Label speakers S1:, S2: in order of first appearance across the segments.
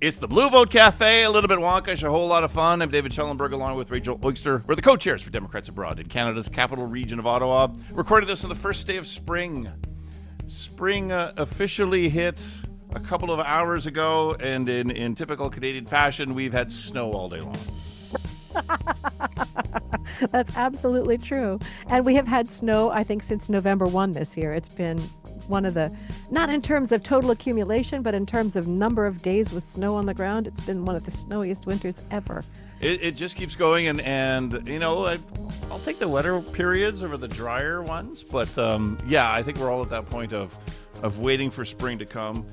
S1: It's the Blue Vote Cafe, a little bit wonkish, a whole lot of fun. I'm David Schellenberg along with Rachel Oyster. We're the co-chairs for Democrats Abroad in Canada's capital region of Ottawa. Recorded this on the first day of spring. Spring officially hit a couple of hours ago, and in typical Canadian fashion, we've had snow all day long.
S2: That's absolutely true. And we have had snow, I think, since November 1 this year. It's been one of the, not in terms of total accumulation, but in terms of number of days with snow on the ground, it's been one of the snowiest winters ever.
S1: It just keeps going, and you know, I'll take the wetter periods over the drier ones. But yeah, I think we're all at that point of waiting for spring to come.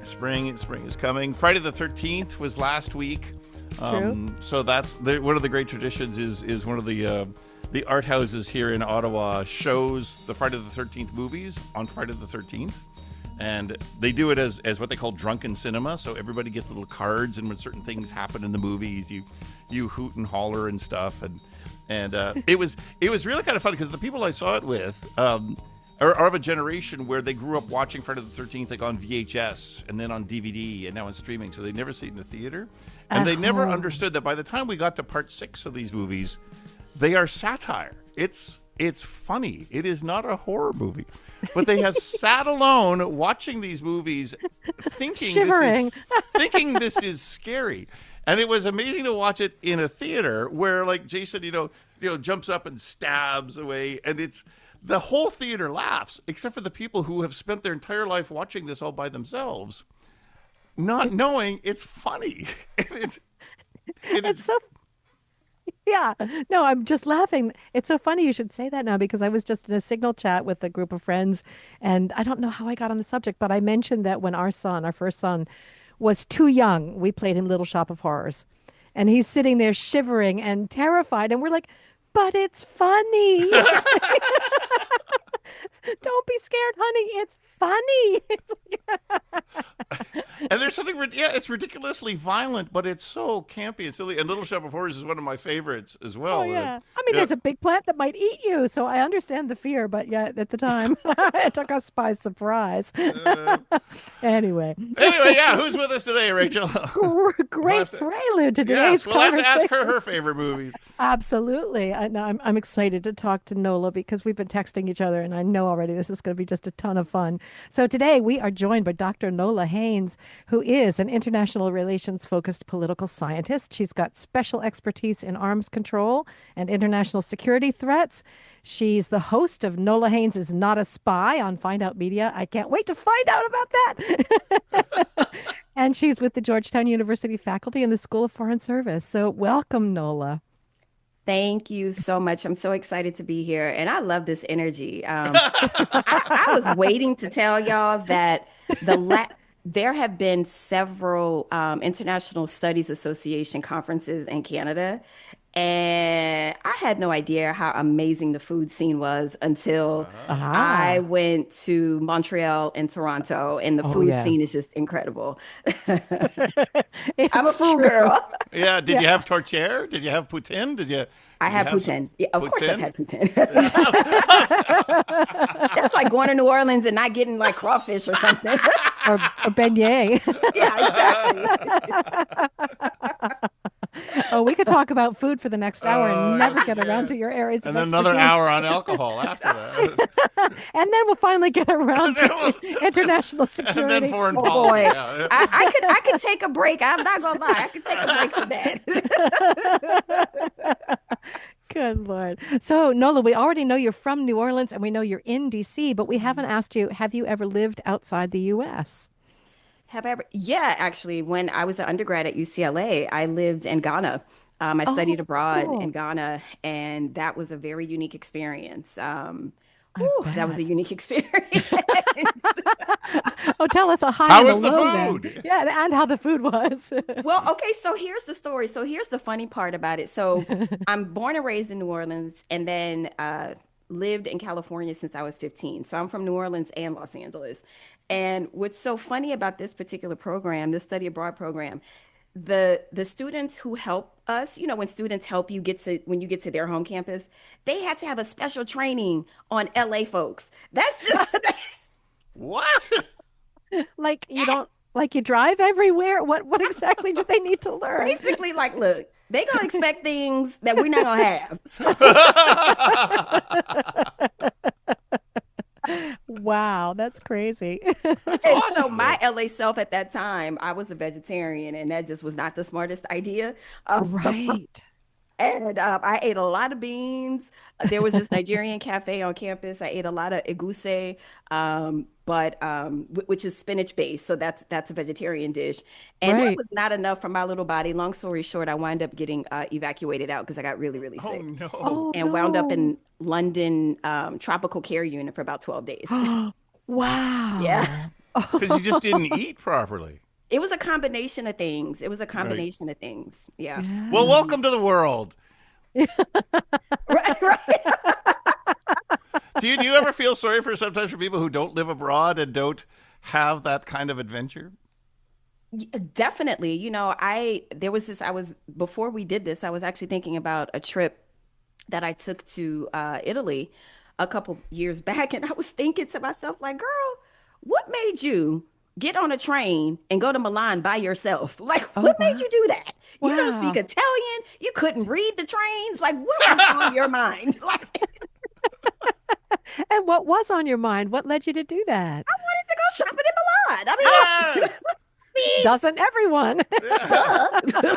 S1: Spring is coming. Friday the 13th was last week. So that's one of the great traditions is one of the art houses here in Ottawa shows the Friday the 13th movies on Friday the 13th. And they do it as what they call drunken cinema. So everybody gets little cards, and when certain things happen in the movies, you hoot and holler and stuff. And it was really kind of fun because the people I saw it with are of a generation where they grew up watching Friday the 13th like on VHS and then on DVD and now on streaming. So they never see it in the theater. And they never understood that by the time we got to part 6 of these movies, they are satire. It's funny. It is not a horror movie. But they have sat alone watching these movies thinking this is scary. And it was amazing to watch it in a theater where, like Jason, jumps up and stabs away, and it's the whole theater laughs, except for the people who have spent their entire life watching this all by themselves, not knowing it's funny.
S2: It's so. Yeah, no, I'm just laughing. It's so funny you should say that now because I was just in a Signal chat with a group of friends, and I don't know how I got on the subject, but I mentioned that when our first son, was too young, we played him Little Shop of Horrors, and he's sitting there shivering and terrified, and we're like, but it's funny. Don't be scared, honey. It's funny.
S1: And there's something, it's ridiculously violent, but it's so campy and silly. And Little Shop of Horrors is one of my favorites as well.
S2: Oh, yeah. I mean, there's a big plant that might eat you, so I understand the fear, but yeah, at the time, it took us by surprise. Anyway,
S1: yeah, who's with us today, Rachel?
S2: Great prelude to today's
S1: we'll
S2: conversation.
S1: have to ask her favorite movies.
S2: Absolutely. I'm excited to talk to Nola because we've been texting each other, and I know already this is going to be just a ton of fun. So today we are joined by Dr. Nola Haynes, who is an international relations focused political scientist. She's got special expertise in arms control and international security threats. She's the host of Nola Haynes is Not a Spy on Find Out Media. I can't wait to find out about that. And she's with the Georgetown University faculty in the School of Foreign Service. So welcome, Nola.
S3: Thank you so much. I'm so excited to be here. And I love this energy. I was waiting to tell y'all that there have been several International Studies Association conferences in Canada. And I had no idea how amazing the food scene was until I went to Montreal and Toronto, and the food scene is just incredible. I'm a food girl.
S1: Yeah. Did you have tourtière? Did you have poutine?
S3: I had poutine. Yeah, of course I've had poutine. That's like going to New Orleans and not getting like crawfish or something.
S2: or beignet.
S3: Yeah, exactly.
S2: Oh, we could talk about food for the next hour and never get around to your areas of
S1: expertise. And then another hour on alcohol after that.
S2: And then we'll finally get around to international security.
S1: And then foreign policy.
S3: Yeah. I could take a break. I'm not going to lie. I could take a break from that.
S2: Good Lord. So, Nola, we already know you're from New Orleans and we know you're in D.C., but we haven't asked you, have you ever lived outside the U.S.?
S3: Have I ever? Yeah, actually, when I was an undergrad at UCLA, I lived in Ghana. I studied abroad in Ghana, and that was a very unique experience. That was a unique experience.
S2: Oh, tell us a high
S1: How
S2: and a
S1: was
S2: low
S1: the food?
S2: Then. Yeah, and how the food was.
S3: Well, okay, so here's the story. So here's the funny part about it. So I'm born and raised in New Orleans, and then lived in California since I was 15. So I'm from New Orleans and Los Angeles. And what's so funny about this particular program, this study abroad program, the students who help us, when students help you when you get to their home campus, they had to have a special training on LA folks. That's just
S1: what?
S2: Like you don't Like you drive everywhere? What exactly do they need to learn?
S3: Basically, like, look, they gonna expect things that we're not gonna have.
S2: Wow, that's crazy.
S1: That's
S3: And so
S1: awesome,
S3: my
S1: though.
S3: LA self at that time, I was a vegetarian, and that just was not the smartest idea.
S2: Right.
S3: And I ate a lot of beans. There was this Nigerian cafe on campus. I ate a lot of eguse, which is spinach based, so that's a vegetarian dish. And that
S2: Right.
S3: was not enough for my little body. Long story short, I wound up getting evacuated out because I got really, really
S1: Oh
S3: sick
S1: no.
S2: Oh
S3: and wound up
S2: no.
S3: in London tropical care unit for about 12 days. Yeah.
S2: Wow.
S1: Because you just didn't eat properly.
S3: It was a combination of things. It was a
S1: Right.
S3: combination of things. Yeah.
S1: Well,
S2: Yeah.
S1: welcome to the world.
S3: Right, right.
S1: Do you ever feel sorry for sometimes for people who don't live abroad and don't have that kind of adventure?
S3: Definitely. There was this, before we did this, I was actually thinking about a trip that I took to Italy a couple years back. And I was thinking to myself, like, girl, what made you get on a train and go to Milan by yourself? Like,
S2: Oh
S3: what made
S2: wow.
S3: you do that? You don't speak
S2: Wow.
S3: Italian. You couldn't read the trains. Like, what was on your mind? Like,
S2: And what was on your mind? What led you to do that?
S3: I wanted to go shopping in Milan.
S1: Yes.
S2: Doesn't everyone?
S1: Yeah.
S3: I mean,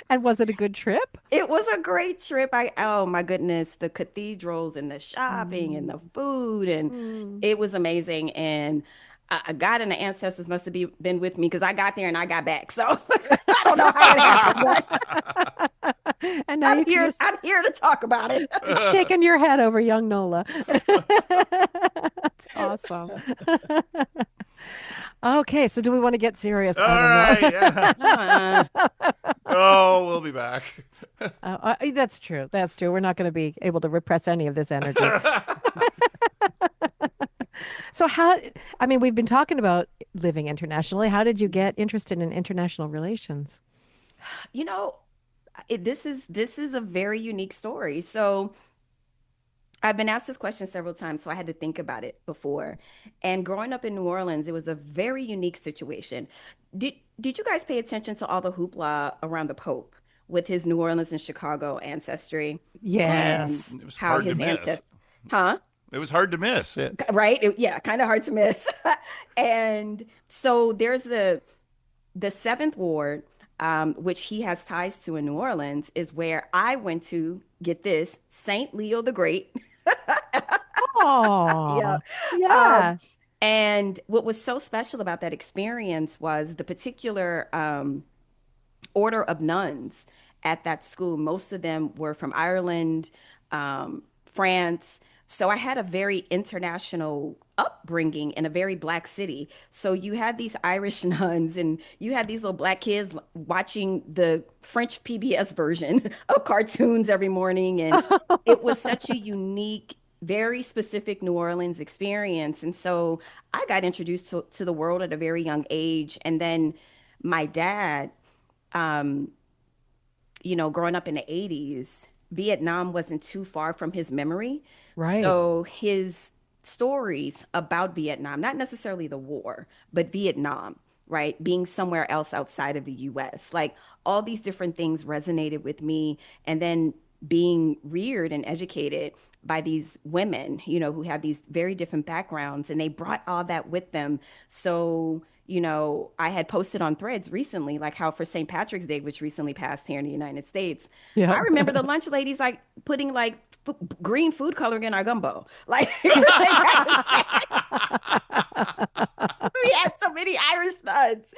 S2: And was it a good trip?
S3: it was a great trip. Oh my goodness, the cathedrals and the shopping and the
S2: Mm,
S3: food, and
S2: mm.
S3: it was amazing. And God and the ancestors must have been with me because I got there and I got back. So I don't know how it happened, but
S2: And now you can just
S3: I'm here to talk about it.
S2: shaking your head over young Nola. That's awesome. Okay, so do we want to get serious?
S1: All
S2: I don't know.
S1: right. Yeah.
S3: Uh,
S1: Oh, we'll be back.
S2: That's true. That's true. We're not going to be able to repress any of this energy. So I mean, we've been talking about living internationally. How did you get interested in international relations?
S3: you know, this is a very unique story. So I've been asked this question several times, so I had to think about it before. And growing up in New Orleans, it was a very unique situation. Did you guys pay attention to all the hoopla around the Pope with his New Orleans and Chicago ancestry and
S2: Yes.
S1: It was
S3: how
S1: hard to
S3: his
S1: miss.
S3: ancestors, huh?
S1: It was hard to miss.
S3: Right? Yeah, kind of hard to miss. And so there's the Seventh Ward, which he has ties to in New Orleans, is where I went to get this Saint Leo the Great. Yeah.
S2: Oh,
S3: Um,
S2: yeah.
S3: and what was so special about that experience was the particular order of nuns at that school. Most of them were from Ireland, France. So I had a very international upbringing in a very black city. So you had these Irish nuns and you had these little black kids watching the French PBS version of cartoons every morning. And it was such a unique, very specific New Orleans experience. And so I got introduced to the world at a very young age. And then my dad, growing up in the 80s, Vietnam wasn't too far from his memory.
S2: Right.
S3: So his stories about Vietnam, not necessarily the war, but Vietnam, right? Being somewhere else outside of the US, like all these different things resonated with me. And then being reared and educated by these women, who have these very different backgrounds, and they brought all that with them. So, I had posted on Threads recently, like how for St. Patrick's Day, which recently passed here in the United States, I
S2: Yep.
S3: remember the lunch ladies like putting like green food coloring in our gumbo, like for St. Patrick's Day. We had so many Irish nuns.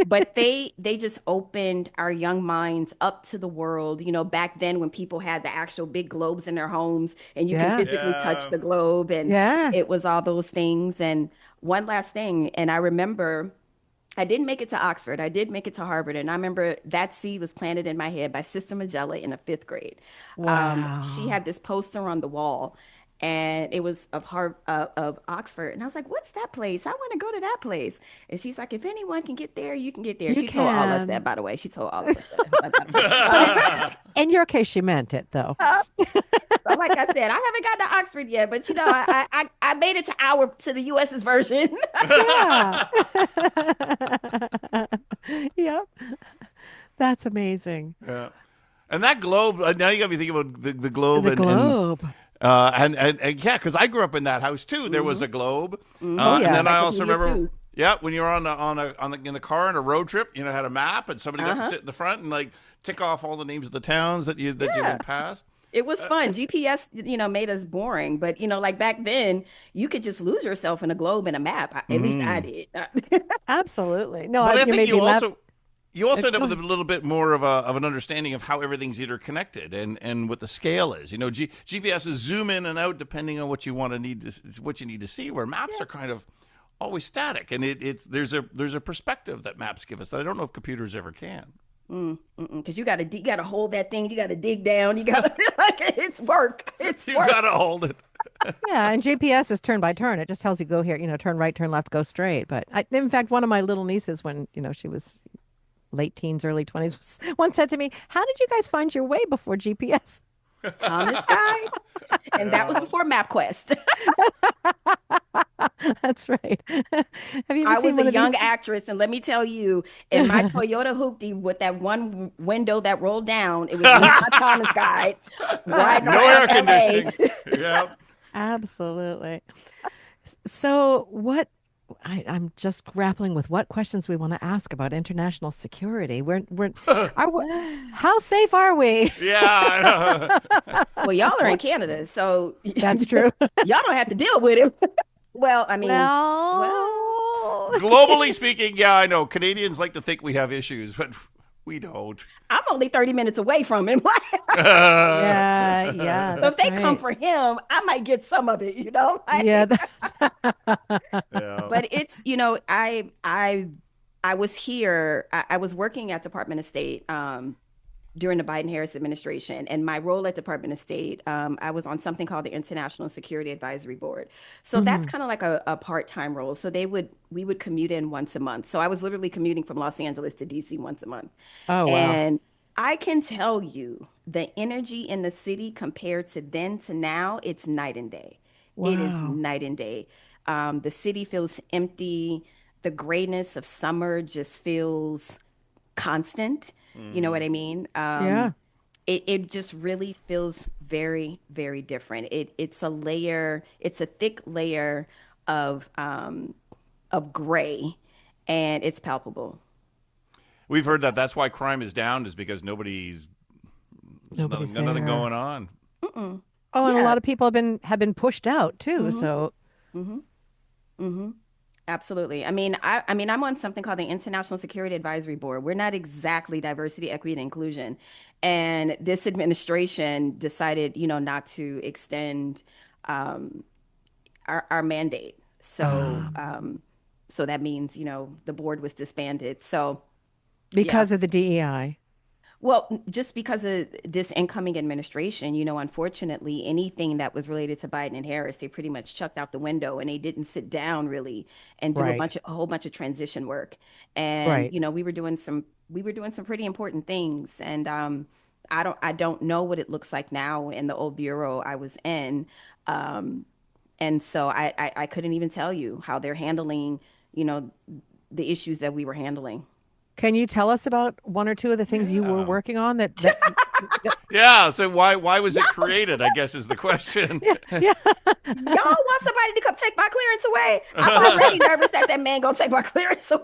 S3: But they just opened our young minds up to the world. Back then when people had the actual big globes in their homes and you can
S2: Yeah.
S3: physically touch
S1: Yeah.
S3: the globe, and
S2: Yeah.
S3: it was all those things. And one last thing, and I remember I didn't make it to Oxford. I did make it to Harvard. And I remember that seed was planted in my head by Sister Magella in the fifth grade. She
S2: Wow.
S3: had this poster on the wall, and it was of Oxford. And I was like, "What's that place? I want to go to that place." And she's like, "If anyone can get there, you can get there."
S2: You
S3: She told all us that,
S2: can.
S3: by the way. She told all of us that.
S2: But in your case, she meant it, though.
S3: So like I said, I haven't gotten to Oxford yet, but I made it to the US's version.
S2: Yeah. Yep. That's amazing.
S1: Yeah. And that globe, now you got me thinking about the globe
S2: The globe.
S1: and yeah, because I grew up in that house too. There was a globe,
S2: Oh,
S1: and
S2: yeah.
S1: then I
S3: Like
S1: also
S3: me
S1: remember,
S3: too.
S1: yeah, when you were in the car on a road trip, had a map, and somebody got to sit in the front and like tick off all the names of the towns that you
S3: Yeah.
S1: went past.
S3: It was fun. GPS, made us boring, but like back then, you could just lose yourself in a globe and a map. At least I did.
S2: Absolutely. No,
S1: But I
S2: you
S1: think
S2: made me laugh.
S1: you also end up
S2: Go
S1: with a
S2: ahead.
S1: little bit more of an understanding of how everything's interconnected and what the scale is. GPS is zoom in and out depending on what you want to need to what you need to see. Where maps are kind of always static, and there's a perspective that maps give us that I don't know if computers ever can.
S3: Because you gotta hold that thing. You gotta dig down. You gotta like it's work. It's
S1: You
S3: work.
S1: gotta hold it.
S2: Yeah, and GPS is turn by turn. It just tells you go here, turn right, turn left, go straight. But in fact, one of my little nieces, when she was late teens, early 20s, once said to me, "How did you guys find your way before GPS?"
S3: Thomas Guide, and that was
S1: Yeah.
S3: before MapQuest.
S2: That's right. Have you ever
S3: I
S2: seen
S3: was a
S2: one of
S3: young
S2: these?
S3: actress, and let me tell you, in my Toyota Hoopty with that one window that rolled down, it was me and my Thomas Guide riding
S1: No air
S3: around LA.
S1: conditioning. Yeah.
S2: Absolutely. So, I'm just grappling with what questions we want to ask about international security. How safe are we?
S1: Yeah.
S3: Well, y'all are in Canada, so
S2: That's true.
S3: y'all don't have to deal with him. Well, I mean, well,
S2: Well,
S1: Globally speaking, yeah, I know Canadians like to think we have issues, but we don't.
S3: I'm only 30 minutes away from him.
S2: yeah, yeah,
S3: So if
S2: that's
S3: they come
S2: right.
S3: for him, I might get some of it,
S2: Yeah,
S3: like,
S1: Yeah.
S3: but it's, I was here, I was working at Department of State during the Biden Harris administration. And my role at Department of State, I was on something called the International Security Advisory Board. So that's
S2: Mhm.
S3: kind of like a part-time role. So we would commute in once a month. So I was literally commuting from Los Angeles to DC once a month.
S2: Oh, wow.
S3: And I can tell you the energy in the city compared to then to now, it's night and day. It is
S2: Wow.
S3: night and day. The city feels empty. The grayness of summer just feels constant. You know what I mean?
S2: Yeah.
S3: It just really feels very, very different. It's a layer, it's a thick layer of gray, and it's palpable.
S1: We've heard that that's why crime is down is because there's
S2: Nobody's
S1: nothing
S2: there.
S1: going on.
S3: Mm-mm.
S2: Oh, and a
S3: Yeah.
S2: lot of people have been pushed out too.
S3: Mm-hmm.
S2: So,
S3: Mm-hmm. Mm-hmm. Absolutely. I mean, I'm on something called the International Security Advisory Board. We're not exactly diversity, equity, and inclusion. And this administration decided, not to extend um, our mandate. So,
S2: uh,
S3: so that means, the board was disbanded. So, yeah.
S2: because of the DEI.
S3: Well, just because of this incoming administration, unfortunately, anything that was related to Biden and Harris, they pretty much chucked out the window, and they didn't sit down really and do
S2: Right.
S3: a whole bunch of transition work. And
S2: Right.
S3: we were doing some pretty important things. And I don't know what it looks like now in the old bureau I was in. Um, and so I couldn't even tell you how they're handling, you know, the issues that we were handling.
S2: Can you tell us about one or two of the things you were
S1: Yeah.
S2: working on that
S1: Yeah. So why was it created? I guess is the question.
S2: yeah, yeah.
S3: Y'all want somebody to come take my clearance away? I'm already nervous that man gonna take my clearance away.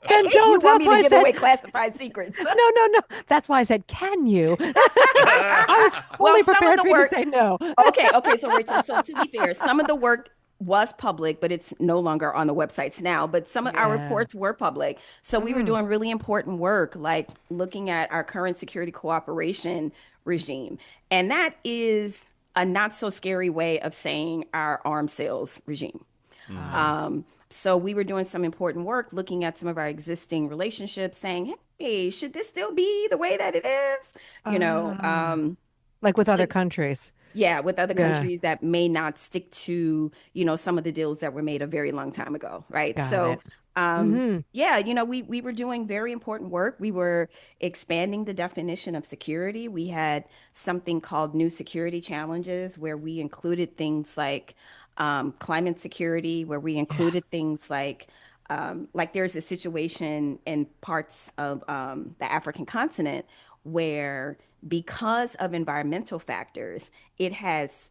S2: Then
S3: You
S2: don't.
S3: want
S2: That's
S3: me
S2: why
S3: to
S2: I
S3: give
S2: said
S3: away classified secrets?
S2: no, no, no. That's why I said, can you? I was
S3: Well,
S2: fully
S3: some of
S2: prepared
S3: the
S2: for you to
S3: work.
S2: say no.
S3: Okay. So Rachel, so to be fair, some of the work was public, but it's no longer on the websites now. But some of our
S2: Yeah.
S3: reports were public. So we were
S2: Mm,
S3: doing really important work, like looking at our current security cooperation regime. And that is a not so scary way of saying our arms sales regime.
S1: Mm.
S2: ah,
S3: So we were doing some important work, looking at some of our existing relationships, saying, "Hey, should this still be the way that it is?" You know,
S2: ah. Like with
S3: so
S2: other countries.
S3: Yeah, with other
S2: Yeah,
S3: countries that may not stick to, some of the deals that were made a very long time ago, right?
S2: got
S3: So,
S2: it. Hmm.
S3: yeah, we were doing very important work. We were expanding the definition of security. We had something called new security challenges where we included things climate security, where we
S2: Yeah.
S3: included things like there's a situation in parts of the African continent where because of environmental factors, it has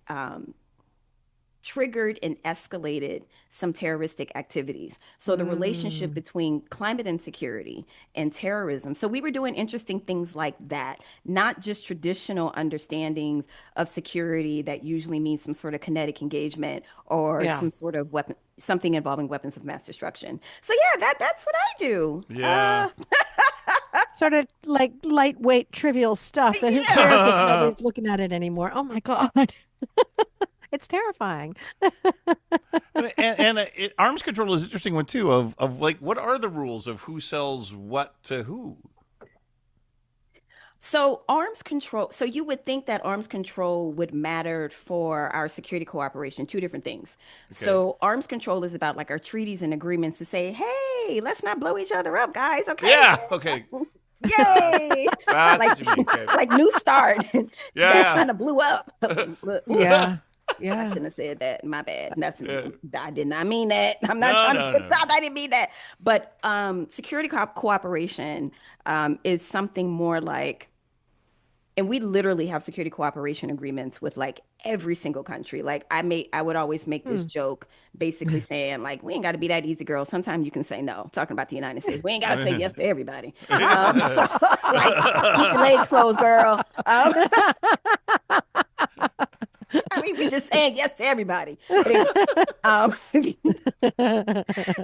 S3: triggered and escalated some terroristic activities. So the relationship
S2: Mm.
S3: between climate insecurity and terrorism. So we were doing interesting things like that, not just traditional understandings of security that usually means some sort of kinetic engagement or
S2: Yeah.
S3: some sort of weapon, something involving weapons of mass destruction. So yeah, that's what I do.
S1: Yeah.
S2: Sort of like lightweight, trivial stuff that who cares if
S1: and,
S2: nobody's looking at it anymore. Oh my God. It's terrifying.
S1: arms control is an interesting one too. Of like, what are the rules of who sells what to who?
S3: So arms control, so you would think that arms control would matter for our security cooperation, two different things.
S1: Okay.
S3: So arms control is about like our treaties and agreements to say, hey, let's not blow each other up, guys. Okay.
S1: Yeah. Okay.
S3: Yay.
S1: That's
S3: Like
S1: what you mean. Okay.
S3: like New Start that
S1: Yeah.
S3: kind of blew up. Ooh,
S2: Yeah.
S3: I
S2: Yeah.
S3: shouldn't have said that. My bad.
S1: Yeah.
S3: I did not mean that. I'm not
S1: No.
S3: trying to
S1: No.
S3: put
S1: No.
S3: that. I didn't mean that. But security cooperation is something more like, and we literally have security cooperation agreements with like every single country. Like I would always make this
S2: Hmm.
S3: joke, basically saying like, we ain't got to be that easy, girl. Sometimes you can say no. Talking about the United States, we ain't got to say yes to everybody. So like, keep your legs closed, girl. I mean, we just saying yes to everybody. But anyway, um,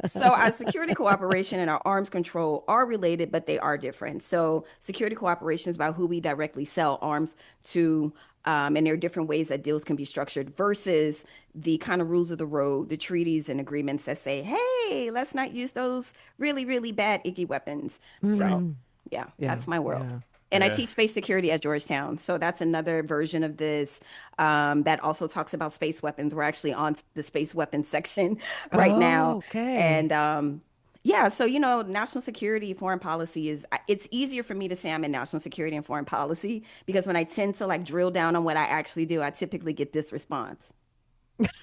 S3: so our security cooperation and our arms control are related, but they are different. So security cooperation is about who we directly sell arms to. And there are different ways that deals can be structured versus the kind of rules of the road, the treaties and agreements that say, hey, let's not use those really, really bad, icky weapons. So,
S2: Mm.
S3: yeah,
S2: Yeah.
S3: that's my world.
S2: Yeah.
S3: And I
S1: Yeah.
S3: teach space security at Georgetown. So that's another version of this that also talks about space weapons. We're actually on the space weapons section right now.
S2: Oh, okay.
S3: And yeah, so national security, foreign policy it's easier for me to say I'm in national security and foreign policy because when I tend to like drill down on what I actually do, I typically get this response.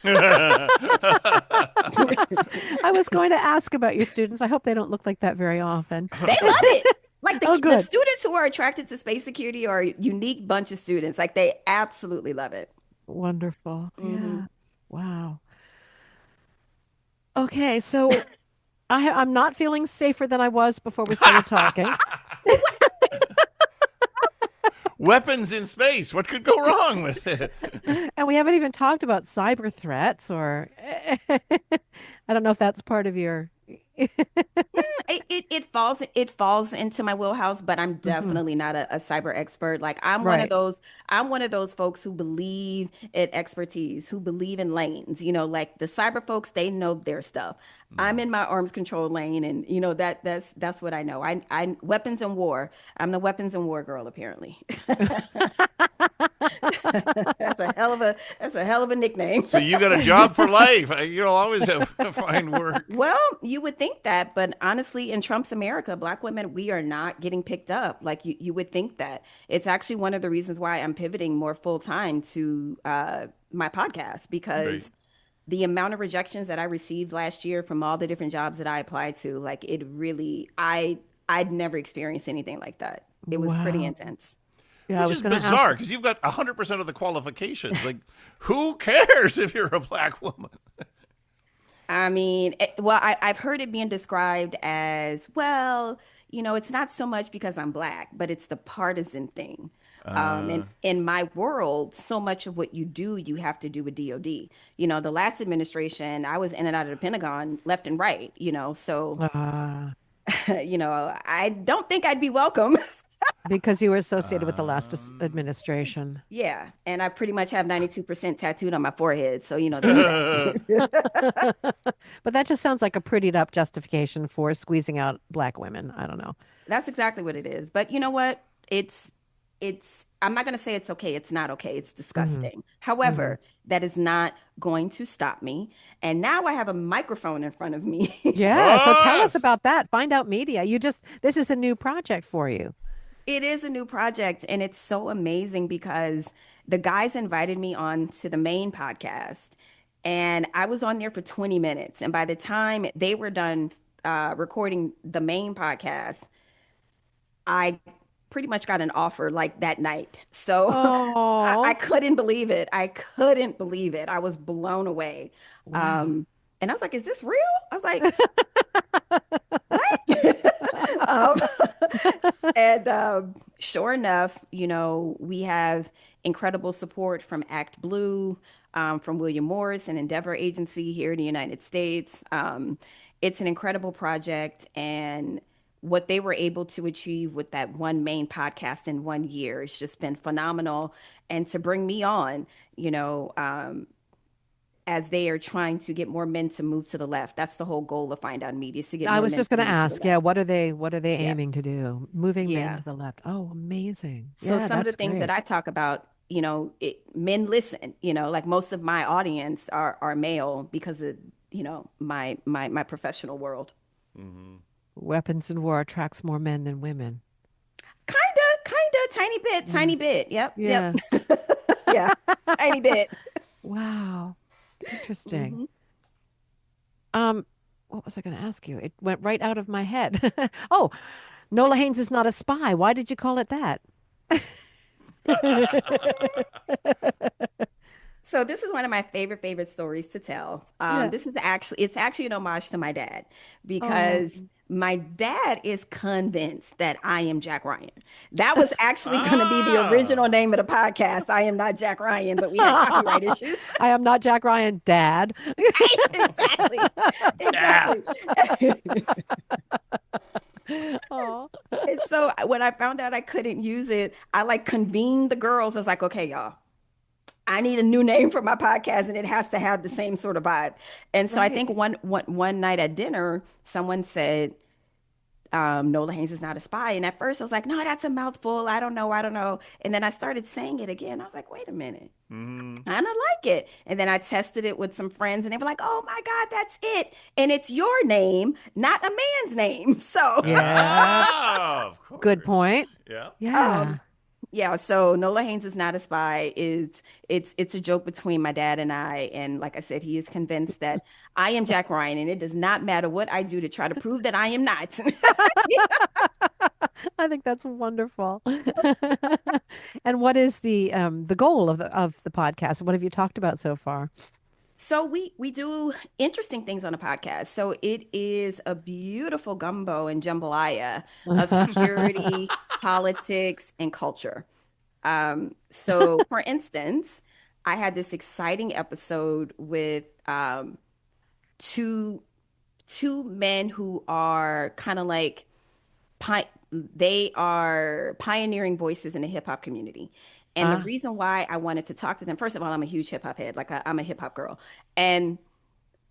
S2: I was going to ask about your students. I hope they don't look like that very often.
S3: They love it. Like
S2: Oh,
S3: the
S2: good.
S3: students who are attracted to space security are a unique bunch of students. Like they absolutely love it.
S2: Wonderful.
S3: Hmm.
S2: Yeah. Wow. Okay, so I'm not feeling safer than I was before we started talking.
S1: Weapons in space. What could go wrong with it?
S2: And we haven't even talked about cyber threats or I don't know if that's part of your
S3: It falls into my wheelhouse, but I'm
S2: Mhm.
S3: definitely not a cyber expert. Like
S2: Right.
S3: I'm one of those folks who believe in expertise, who believe in lanes. Like the cyber folks, they know their stuff. I'm in my arms control lane, and that's what I know. I weapons and war. I'm the weapons and war girl, apparently. That's a hell of a nickname.
S1: So you got a job for life. You'll always have find work.
S3: Well, you would think that, but honestly, in Trump's America, Black women, we are not getting picked up. Like you would think that. It's actually one of the reasons why I'm pivoting more full time to my podcast
S1: Right.
S3: because the amount of rejections that I received last year from all the different jobs that I applied to, like it really, I'd never experienced anything like that. It was pretty
S2: Wow.
S3: intense.
S2: Yeah, I
S1: Which
S2: was
S1: is
S2: going to ask.
S1: bizarre because you've got 100% of the qualifications. Like, who cares if you're a black woman?
S3: I mean, well, I've heard it being described as, well, it's not so much because I'm black, but it's the partisan thing. And
S1: Uh,
S3: in my world, so much of what you do, you have to do with DOD. The last administration, I was in and out of the Pentagon left and right, so,
S2: Ah,
S3: I don't think I'd be welcome.
S2: because you were associated with the last
S1: um,
S2: administration.
S3: Yeah. And I pretty much have 92% tattooed on my forehead. So, there's that.
S2: But that just sounds like a prettied up justification for squeezing out black women. I don't know.
S3: That's exactly what it is. But you know what? It's I'm not going to say it's okay. It's not okay. It's
S2: Hmm.
S3: disgusting.
S2: Hmm.
S3: However, that is not going to stop me. And now I have a microphone in front of me.
S2: Yeah. So tell us
S1: Us.
S2: about that. Find Out Media. This is a new project for you.
S3: It is a new project, and it's so amazing because the guys invited me on to the main podcast, and I was on there for 20 minutes. And by the time they were done recording the main podcast, I pretty much got an offer like that night. So I
S2: Oh,
S3: couldn't believe it. I couldn't believe it. I was blown away.
S2: wow.
S3: Um, and I was like, is this real? I was like, what? And sure enough, we have incredible support from Act Blue, from William Morris and Endeavor Agency here in the United States. It's an incredible project, and what they were able to achieve with that one main podcast in 1 year has just been phenomenal. And to bring me on, you know, as they are trying to get more men to move to the left. That's the whole goal of Find Out Media, is to get
S2: I
S3: more
S2: was
S3: men
S2: just
S3: to
S2: going to
S3: move to the
S2: ask, yeah,
S3: left.
S2: what are they
S3: Yeah.
S2: aiming to do? Moving men
S3: Yeah.
S2: to the left. Oh, amazing.
S3: So
S2: Yeah,
S3: some of the
S2: that's
S3: things that
S2: great.
S3: I talk about, men listen, like most of my audience are male because of, my professional world.
S1: Hmm.
S2: Weapons in war attracts more men than women.
S3: Kinda,
S2: Yeah.
S3: tiny bit. Yep, yep.
S2: Yeah.
S3: Yeah, tiny bit.
S2: Wow. Interesting.
S3: hmm
S2: Um, what was I going to ask you? It went right out of my head. Oh, Nola Haynes is not a spy. Why did you call it that?
S3: So this is one of my favorite stories to tell.
S2: Yeah.
S3: It's actually an homage to my dad
S2: Oh.
S3: because my dad is convinced that I am Jack Ryan. That was actually going to be the original
S1: Ah.
S3: name of the podcast. I am not Jack Ryan, but we had copyright
S2: I
S3: issues.
S2: am not Jack Ryan, Dad.
S3: Exactly.
S1: Yeah.
S3: Exactly.
S2: Oh.
S3: And so when I found out I couldn't use it, I like convened the girls. I was like, okay, y'all, I need a new name for my podcast, and it has to have the same sort of vibe. And so I
S2: Right.
S3: think one night at dinner, someone said, Nola Haynes is not a spy. And at first I was like, no, that's a mouthful. I don't know. And then I started saying it again. I was like, wait a minute.
S1: Hmm.
S3: Kind of like it. And then I tested it with some friends, and they were like, oh my God, that's it. And it's your name, not a man's name. So,
S2: Yeah.
S1: Ah, of
S2: Good
S1: course.
S2: point.
S1: Yeah.
S2: Yeah.
S3: um, yeah, so Nola Haynes is not a spy. It's a joke between my dad and I. And like I said, he is convinced that I am Jack Ryan, and it does not matter what I do to try to prove that I am not.
S2: I think that's wonderful. And what is the goal of the podcast? What have you talked about so far?
S3: So we do interesting things on a podcast. So it is a beautiful gumbo and jambalaya of security, politics, and culture. So for instance, I had this exciting episode with two two men who are kind of like they are pioneering voices in the hip hop community. And the
S2: Ah,
S3: reason why I wanted to talk to them, first of all, I'm a huge hip hop head. I'm a hip hop girl. And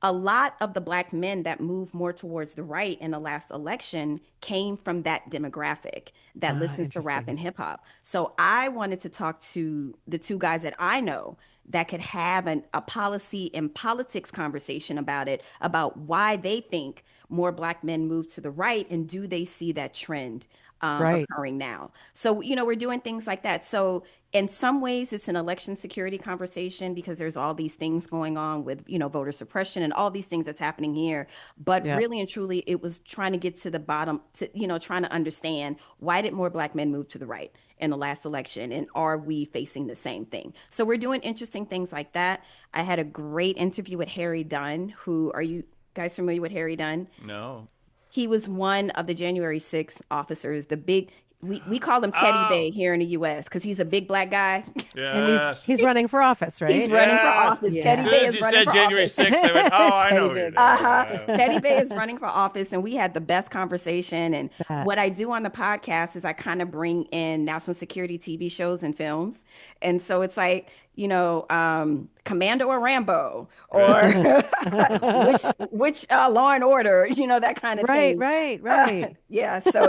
S3: a lot of the black men that moved more towards the right in the last election came from that demographic that listens to rap
S2: interesting.
S3: and hip hop. So I wanted to talk to the two guys that I know that could have a policy and politics conversation about it, about why they think more black men move to the right, and do they see that trend
S2: Right.
S3: occurring now. So, we're doing things like that. So, in some ways, it's an election security conversation because there's all these things going on with, voter suppression and all these things that's happening here. But
S2: Yeah.
S3: really and truly, it was trying to get to the bottom, trying to understand, why did more black men move to the right in the last election? And are we facing the same thing? So, we're doing interesting things like that. I had a great interview with Harry Dunn. Who are you guys familiar with Harry Dunn?
S1: No.
S3: He was one of the January 6th officers, the big, we call him Teddy
S1: Oh,
S3: Bay here in the US because he's a big black guy.
S2: And he's
S1: yes.
S2: he's running for office,
S3: He's
S2: right?
S3: running for
S1: Yes.
S3: office.
S1: As
S3: Teddy
S1: soon
S3: Bay
S2: Yeah.
S1: as
S3: is
S1: you
S3: running
S1: said
S3: for
S1: January
S3: office.
S1: 6th, I went, oh, I know
S2: Teddy
S1: who you're
S2: Big.
S3: Uh-huh.
S1: there.
S3: Teddy Bay is running for office, and we had the best conversation. And what
S2: That.
S3: I do on the podcast is I kind of bring in national security TV shows and films. And so it's like, Commando or Rambo,
S1: Right.
S3: or which Law and Order, that kind of
S2: Right,
S3: thing.
S2: right, right.
S3: Yeah, so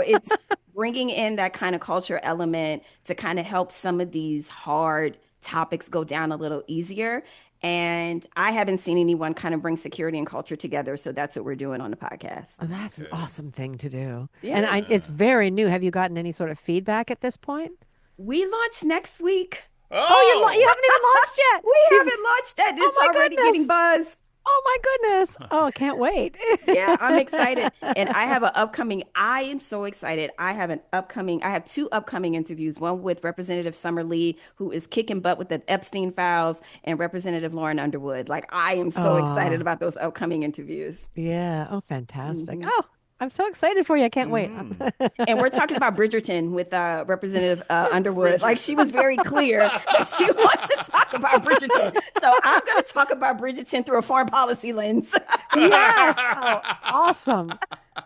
S3: bringing in that kind of culture element to kind of help some of these hard topics go down a little easier. And I haven't seen anyone kind of bring security and culture together. So that's what we're doing on the podcast.
S2: Oh, that's an
S1: Okay.
S2: awesome thing to do. And
S3: Yeah.
S2: it's very new. Have you gotten any sort of feedback at this point?
S3: We launch next week.
S2: Oh, you
S1: Oh,
S2: haven't even launched yet.
S3: We haven't launched it.
S2: Oh
S3: It's
S2: my
S3: already getting
S2: goodness.
S3: buzz.
S2: Oh my goodness. Oh, can't wait.
S3: Yeah, I'm excited. And I am so excited. I have two upcoming interviews, one with Representative Summer Lee, who is kicking butt with the Epstein files, and Representative Lauren Underwood. Like, I am so excited
S2: Oh,
S3: about those upcoming interviews.
S2: yeah. Oh, fantastic.
S3: Mhm.
S2: Oh, I'm so excited for you. I can't wait.
S1: mhm.
S3: And we're talking about Bridgerton with Representative Underwood. Like, she was very clear that she wants to talk about Bridgerton. So I'm going to talk about Bridgerton through a foreign policy lens.
S2: Yes. Oh, awesome.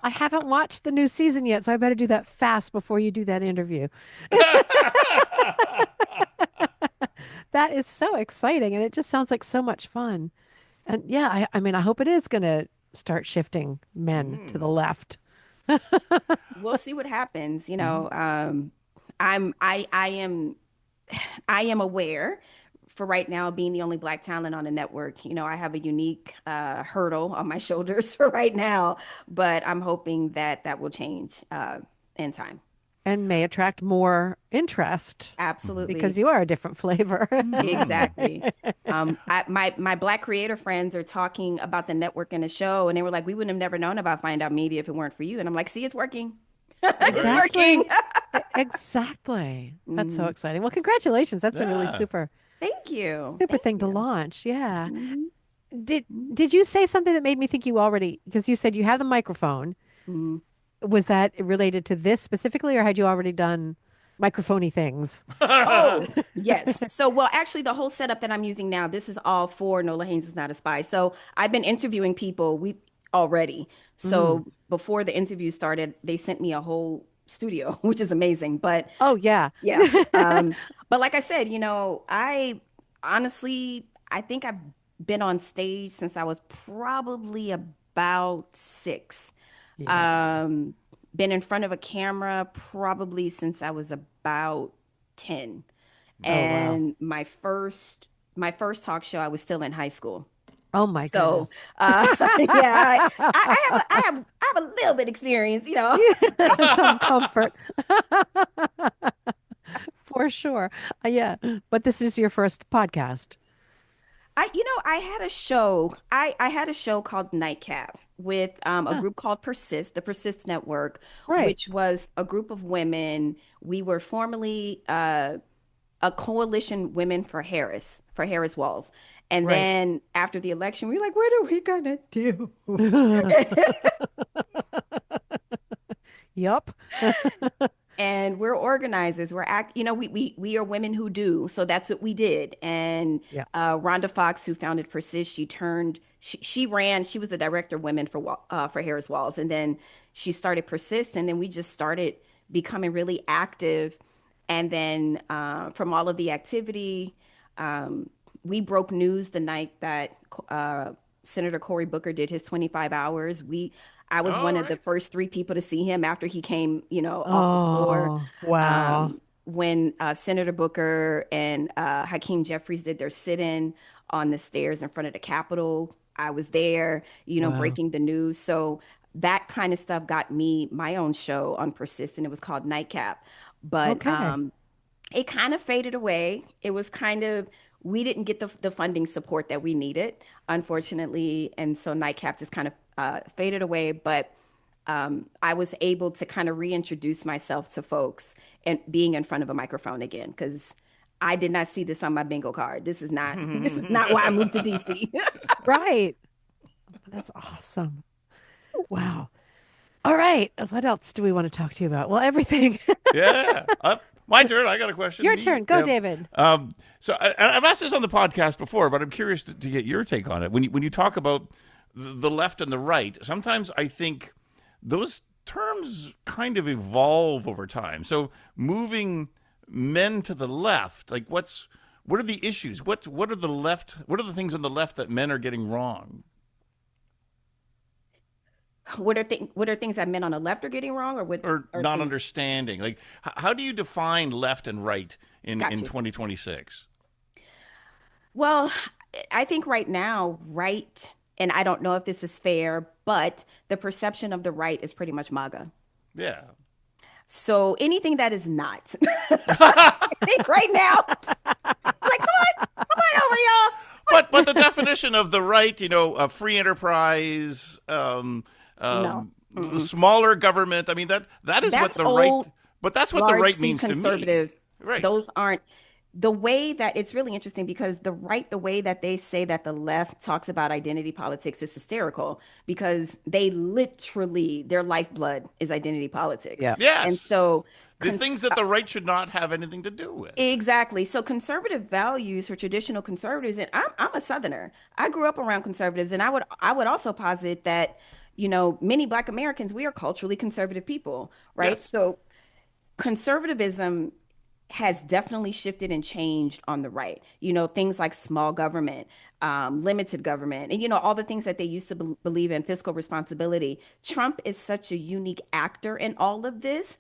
S2: I haven't watched the new season yet, so I better do that fast before you do that interview. That is so exciting, and it just sounds like so much fun. And yeah, I mean, I hope it is going to start shifting men to the left.
S3: We'll see what happens.
S1: Mhm.
S3: I am I am aware for right now being the only Black talent on the network. I have a unique hurdle on my shoulders for right now, but I'm hoping that that will change in time.
S2: And may attract more interest because
S3: Absolutely.
S2: you are a different flavor.
S1: Mhm.
S3: Exactly. My Black creator friends are talking about the network and the show, and they were like, "We wouldn't have never known about Find Out Media if it weren't for you." And I'm like, "See, it's working. It's
S1: Right.
S3: working."
S2: Exactly. Exactly. That's so
S3: Mhm.
S2: exciting. Well, congratulations. That's a really
S1: Yeah.
S3: Thank you.
S2: super
S3: Thank
S2: thing to
S3: you.
S2: launch. Yeah.
S3: Mhm.
S2: Did did you say something that made me think you already, because you said you have the microphone.
S3: Mhm.
S2: Was that related to this specifically, or had you already done microphony things?
S3: Oh, yes. So, well, actually, the whole setup that I'm using now, this is all for Nola Haynes is not a spy. So, I've been interviewing people we already.
S2: Mm.
S3: So, before the interview started, they sent me a whole studio, which is amazing. But
S2: Oh, yeah.
S3: yeah, but like I said, I honestly, I think I've been on stage since I was probably about 6.
S2: Yeah.
S3: Um, been in front of a camera probably since I was about 10.
S2: Oh, wow.
S3: And my first talk show, I was still in high school.
S2: Oh, my
S3: So,
S2: goodness.
S3: yeah, I have a little bit experience.
S2: Some comfort for sure. Yeah. But this is your first podcast.
S3: I had a show. I had a show called Nightcap with a
S2: Huh.
S3: group called Persist, the Persist Network,
S2: Right.
S3: which was a group of women. We were formerly a coalition women for Harris Walls. And
S2: Right.
S3: then after the election, we were like, what are we gonna do?
S2: Yup.
S3: And we're organizers. We are women who do. So that's what we did. And
S2: Yeah.
S3: Rhonda Fox, who founded Persist, she ran. She was the director of women for Harris Walls, and then she started Persist, and then we just started becoming really active. And then from all of the activity, we broke news the night that Senator Cory Booker did his 25 hours. I was
S1: All
S3: one of the
S1: right.
S3: first 3 people to see him after he came, off the floor.
S2: Oh, wow.
S3: When Senator Booker and Hakeem Jeffries did their sit-in on the stairs in front of the Capitol, I was there,
S2: Wow.
S3: breaking the news. So that kind of stuff got me my own show on Persistent. It was called Nightcap, but
S2: Okay.
S3: it kind of faded away. It was kind of we didn't get the funding support that we needed, unfortunately, and so Nightcap just kind of faded away. But I was able to kind of reintroduce myself to folks and being in front of a microphone again because I did not see this on my bingo card. This is not this is not why I moved to DC.
S2: Right. That's awesome. Wow. All right. What else do we want to talk to you about? Well, everything.
S1: Yeah. My turn. I got a question.
S2: Your
S1: Me.
S2: turn. Go,
S1: Yeah.
S2: David.
S1: I've asked this on the podcast before, but I'm curious to get your take on it. When you talk about the left and the right, sometimes I think those terms kind of evolve over time. So moving men to the left, like what are the issues? What are the left? What are the things on the left that men are getting wrong?
S3: what are things that men on the left are getting wrong, or what
S1: or
S3: are
S1: not
S3: things?
S1: understanding? Like, how do you define left and right
S3: Got
S1: in
S3: you.
S1: 2026?
S3: Well, I think right now, right, and I don't know if this is fair, but the perception of the right is pretty much MAGA.
S1: Yeah.
S3: So anything that is not, right now, like, come on over, y'all.
S1: But the definition of the right, free enterprise,
S3: No.
S1: the
S3: Mm-mm.
S1: smaller government. I mean, that is what
S3: That's
S1: the right.
S3: old,
S1: But that's what the
S3: large
S1: right
S3: C
S1: means to me.
S3: conservative.
S1: Right.
S3: Those aren't the way that it's really interesting because the right, the way that they say that the left talks about identity politics is hysterical because they literally, their lifeblood is identity politics.
S2: Yeah.
S3: And
S1: Yes.
S3: so,
S1: The
S3: cons
S1: things that the right should not have anything to do with.
S3: exactly. So conservative values for traditional conservatives, and I'm a Southerner. I grew up around conservatives, and I would also posit that, many Black Americans, we are culturally conservative people, right?
S1: Yes.
S3: So conservatism has definitely shifted and changed on the right. Things like small government, limited government, and all the things that they used to believe in, fiscal responsibility. Trump is such a unique actor in all of this.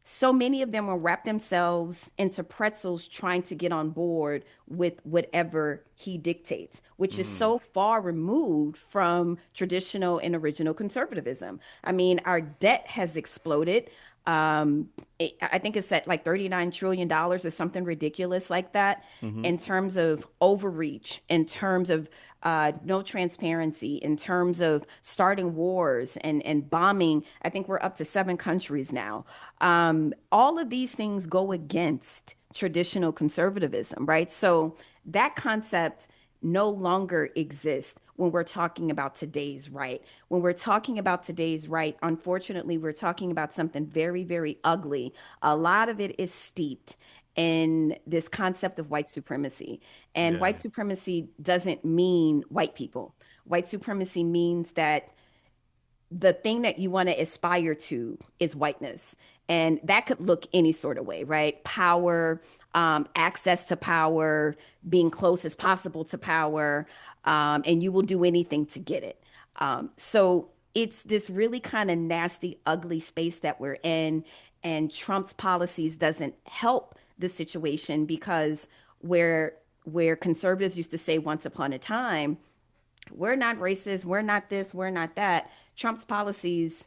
S3: So many of them will wrap themselves into pretzels trying to get on board with whatever he dictates, which is
S1: Mm.
S3: so far removed from traditional and original conservatism. I mean, our debt has exploded. I think it's at like $39 trillion or something ridiculous like that
S1: Hmm.
S3: in terms of overreach, in terms of no transparency, in terms of starting wars and bombing. I think we're up to 7 countries now. All of these things go against traditional conservatism, right? So that concept no longer exists when we're talking about today's right. When we're talking about today's right, unfortunately, we're talking about something very, very ugly. A lot of it is steeped in this concept of white supremacy. And
S1: Yeah.
S3: white supremacy doesn't mean white people. White supremacy means that the thing that you want to aspire to is whiteness. And that could look any sort of way, right? Power, access to power, being close as possible to power, and you will do anything to get it. So it's this really kind of nasty, ugly space that we're in. And Trump's policies doesn't help the situation because where conservatives used to say once upon a time, we're not racist, we're not this, we're not that. Trump's policies,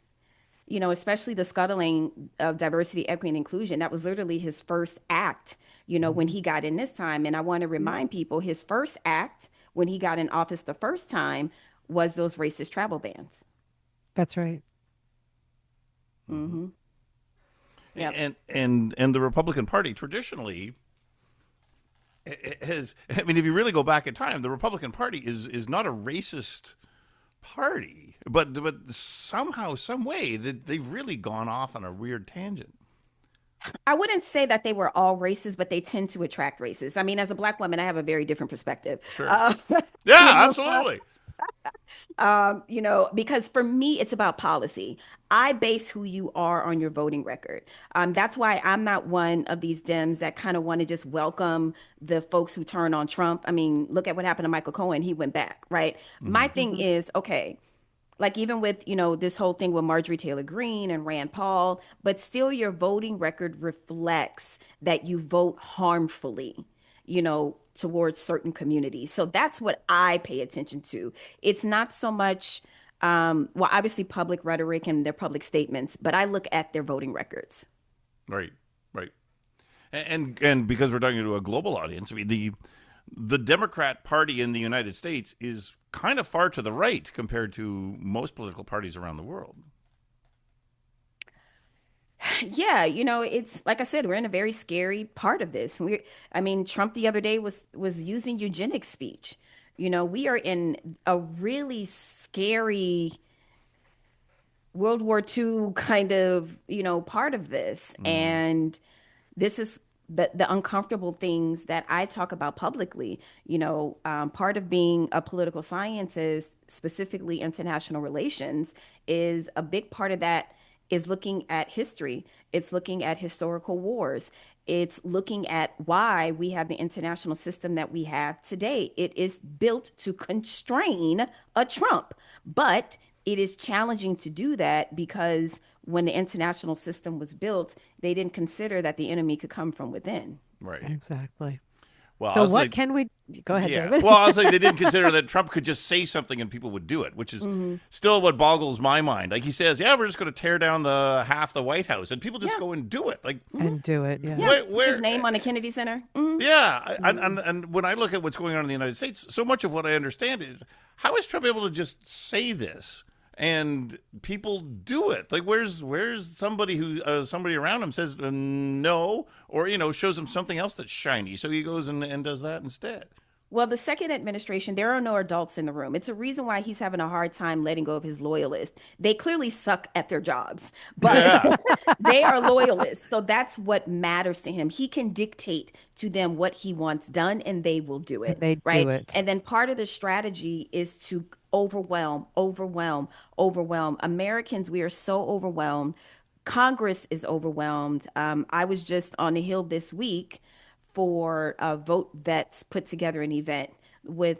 S3: especially the scuttling of diversity, equity, and inclusion, that was literally his first act, when he got in this time. And I want to remind people his first act when he got in office the first time was those racist travel bans.
S2: That's right.
S1: Hmm.
S3: Hmm. Yep.
S1: And the Republican Party traditionally has. I mean, if you really go back in time, the Republican Party is not a racist party, but somehow, some way, that they've really gone off on a weird tangent.
S3: I wouldn't say that they were all racist, but they tend to attract racists. I mean, as a Black woman, I have a very different perspective.
S1: Sure.
S3: Uh, you
S1: Yeah,
S3: know,
S1: absolutely.
S3: because for me, it's about policy. I base who you are on your voting record. That's why I'm not one of these Dems that kind of want to just welcome the folks who turn on Trump. I mean, look at what happened to Michael Cohen. He went back, right? My
S1: Hmm.
S3: thing is, okay, like even with, this whole thing with Marjorie Taylor Greene and Rand Paul, but still your voting record reflects that you vote harmfully, towards certain communities. So that's what I pay attention to. It's not so much, well, obviously public rhetoric and their public statements, but I look at their voting records.
S1: Right. Right. And because we're talking to a global audience, I mean the Democrat Party in the United States is kind of far to the right compared to most political parties around the world.
S3: Yeah, it's like I said, we're in a very scary part of this. I mean, Trump the other day was using eugenics speech. We are in a really scary World War II kind of, part of this.
S1: Mm.
S3: And this is the uncomfortable things that I talk about publicly. Part of being a political scientist, specifically international relations, is a big part of that is looking at history. It's looking at historical wars. It's looking at why we have the international system that we have today. It is built to constrain a Trump, but it is challenging to do that because when the international system was built, they didn't consider that the enemy could come from within.
S1: Right.
S2: Exactly.
S1: Well, I
S2: So
S1: was
S2: what
S1: like,
S2: can we go ahead,
S1: yeah.
S2: David?
S1: Well, I was like, they didn't consider that Trump could just say something and people would do it, which is still what boggles my mind. Like he says, yeah, we're just going to tear down the half the White House, and people just
S3: Yeah.
S1: go and do it. Like,
S2: And do it, yeah.
S3: Yeah. Put his
S1: where
S3: name on the Kennedy Center.
S1: yeah, and when I look at what's going on in the United States, so much of what I understand is how is Trump able to just say this and people do it? Like, where's somebody who somebody around him says no, or shows him something else that's shiny, so he goes and does that instead.
S3: Well, the second administration, there are no adults in the room. It's a reason why he's having a hard time letting go of his loyalists. They clearly suck at their jobs, but
S1: Yeah,
S3: they are loyalists. So that's what matters to him. He can dictate to them what he wants done and they will do
S2: And
S3: it,
S2: they do
S3: right?
S2: it.
S3: And then part of the strategy is to overwhelm, overwhelm, overwhelm. Americans, we are so overwhelmed. Congress is overwhelmed. I was just on the Hill this week for Vote Vets put together an event with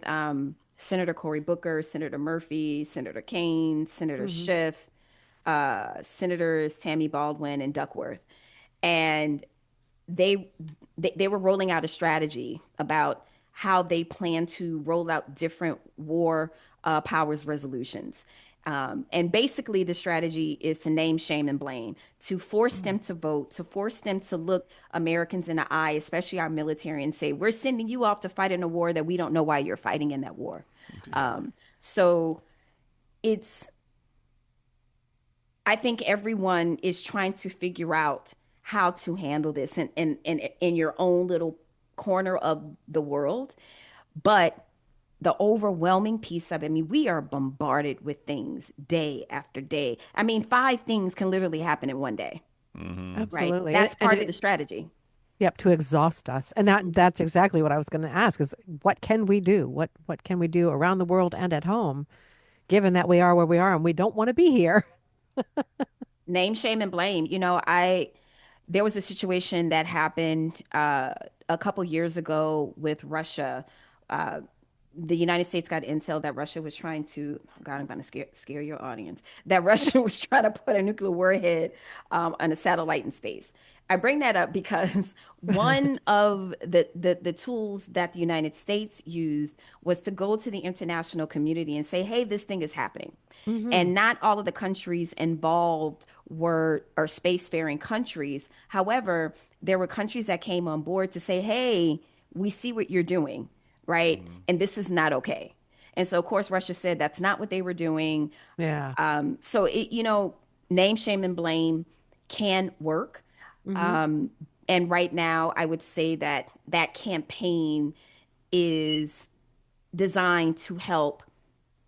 S3: Senator Cory Booker, Senator Murphy, Senator Kane, Senator
S2: Hmm.
S3: Schiff, Senators Tammy Baldwin and Duckworth, and they they were rolling out a strategy about how they plan to roll out different war powers resolutions. And basically, the strategy is to name, shame, and blame, to force them to vote, to force them to look Americans in the eye, especially our military, and say, we're sending you off to fight in a war that we don't know why you're fighting in that war. So it's, I think everyone is trying to figure out how to handle this in your own little corner of the world. But the overwhelming piece of it, I mean, we are bombarded with things day after day. I mean, five things can literally happen in one day, right?
S2: Absolutely.
S3: That's
S2: And
S3: part of the
S2: it,
S3: strategy.
S2: yep, to exhaust us. And that's exactly what I was going to ask is what can we do? What can we do around the world and at home, given that we are where we are and we don't want to be here?
S3: Name, shame, and blame. There was a situation that happened a couple years ago with Russia. Uh, the United States got intel that Russia was trying to, oh God, I'm going to scare your audience, that Russia was trying to put a nuclear warhead on a satellite in space. I bring that up because one of the tools that the United States used was to go to the international community and say, hey, this thing is happening.
S2: Hmm.
S3: And not all of the countries involved were are spacefaring countries. However, there were countries that came on board to say, hey, we see what you're doing, right? And this is not okay. And so, of course, Russia said that's not what they were doing.
S2: Yeah.
S3: Name, shame, and blame can work.
S2: Hmm.
S3: And right now, I would say that that campaign is designed to help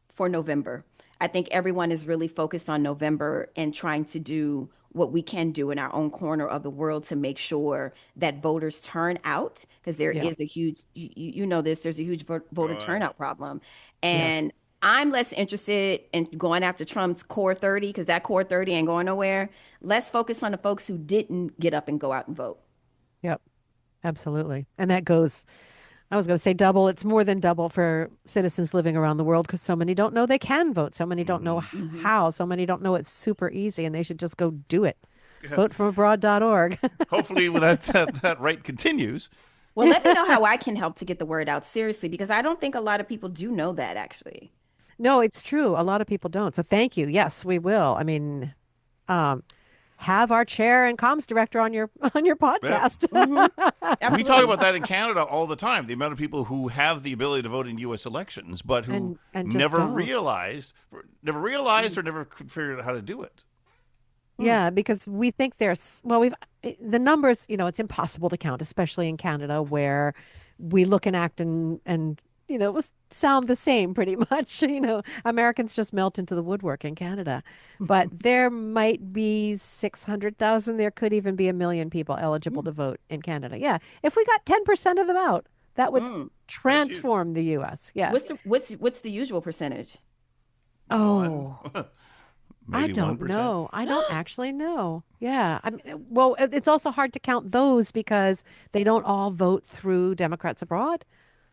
S3: for November. I think everyone is really focused on November and trying to do what we can do in our own corner of the world to make sure that voters turn out because there
S2: Yeah.
S3: is a huge, you know this, there's a huge voter
S1: oh, I know.
S3: turnout problem.
S2: Yes.
S3: And I'm less interested in going after Trump's core 30 because that core 30 ain't going nowhere. Let's focus on the folks who didn't get up and go out and vote.
S2: Yep. Absolutely. And that goes, I was going to say double. It's more than double for citizens living around the world because so many don't know they can vote. So many don't know
S3: Hmm.
S2: how. So many don't know it's super easy and they should just go do it. Votefromabroad.org.
S1: Hopefully, that right continues.
S3: Well, let me know how I can help to get the word out seriously because I don't think a lot of people do know that actually.
S2: No, it's true. A lot of people don't. So thank you. Yes, we will. I mean, um, have our chair and comms director on your on your
S1: Yeah.
S2: podcast.
S3: Hmm.
S1: We talk
S3: Absolutely.
S1: about that in Canada all the time. The amount of people who have the ability to vote in U.S. elections, but who
S2: And just
S1: never
S2: don't.
S1: realized, never realized, or never could figure out how to do it.
S2: Yeah, because we think there's, well, the numbers, it's impossible to count, especially in Canada where we look and act and sound the same pretty much. Americans just melt into the woodwork in Canada. But there might be 600,000, there could even be 1 million people eligible to vote in Canada. Yeah. If we got 10% of them out, that would
S3: Mm.
S1: That's huge.
S2: transform the US. Yeah.
S3: What's the usual percentage?
S1: One,
S2: Oh. I
S1: maybe one
S2: don't
S1: percent.
S2: know. I don't actually know. Yeah. Well, it's also hard to count those because they don't all vote through Democrats abroad.